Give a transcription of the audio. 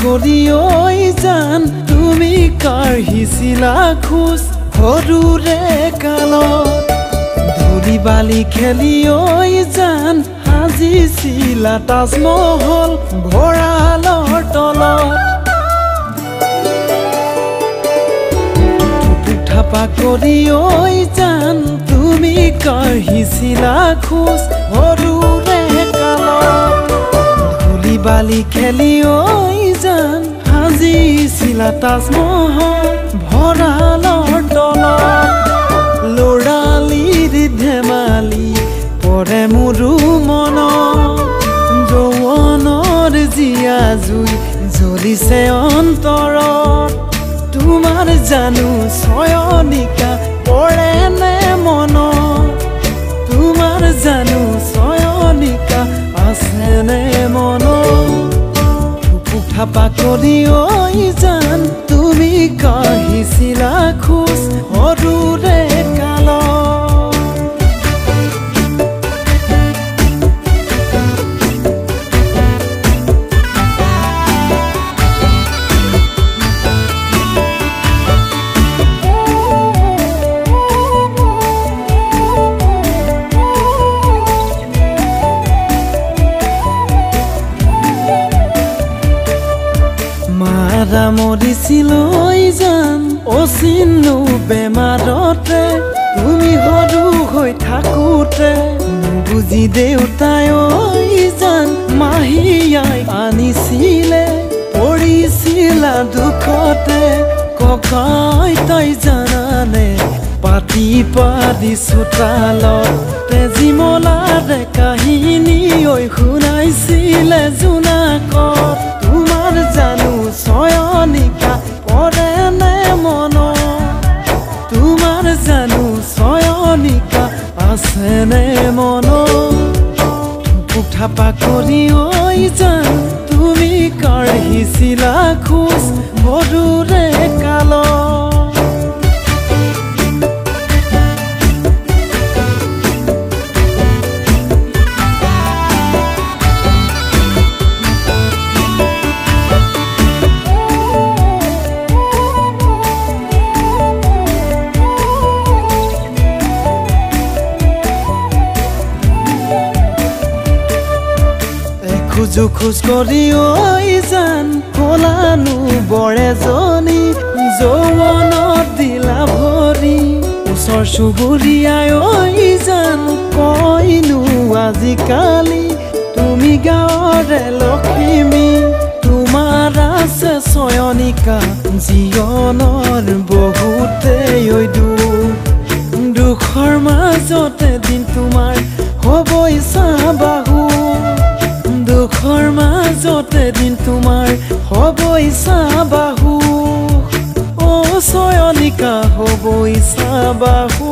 কৰি ঐ জান তুমি কাঢ়িছিলা খোজ সৰুৰে কালত ধূলি বালি খেলি ঐ জান সাজিছিলা তাজমহল ভঁৰালৰ তলত ঠুপা কৰি ঐ জান তুমি কাঢ়িছিলা খোজ সৰুৰে কালত ধূলি বালি খেলি ঐ জান সাজিছিলা তাজমহল ভঁৰালৰ তলত ল'ৰালিৰ ধেমালি পৰে মোৰো মনত যৌৱনৰ জীয়া জুই জ্বলিছে অন্তৰত তোমাৰ জানো চয়নিকা পৰে নে মনত তোমাৰ জানো চয়নিকা আছে নে মনত ঠুপা কৰি ঐ জান তুমি কাঢ়িছিলা খোজ সৰুৰে কালত মাৰা মৰিছিলো জান অচিনো বেমাৰতে তুমি সৰু হৈ থাকোতে বুজি দেউতাই জান মাহীয়াই আনিছিলে পৰিছিলা দুখতে ককাই তাই জানানে পাতি পাদি চোতালত তেজিমলাৰে কাহিনী শুনাইছিলে জোনাকত তোমাৰ জানো চয়নিকা পৰে নে মনত তোমাৰ জানো চয়নিকা আছে নে মনত ঠুপা কৰি ঐ জান তুমি কাঢ়িছিলা খোজ সৰুৰে কালত খোজো খোজ কৰি ঐ জান হলানো বৰেজনী যৌৱনত দিলা ভৰি ওচৰ চুবুৰীয়াই ঐ জান কইনো আজিকালি তুমি গাঁৱৰে লখিমী তোমাৰ আছে চয়নিকা জীৱনৰ বহুতেই দুখৰ মাজতে দিন তোমাৰ হ'বই চাবাহু দুখৰ মাজতে দিন তোমাৰ হ'বই চাবাহু অ চয়নিকা হ'বই চাবাহু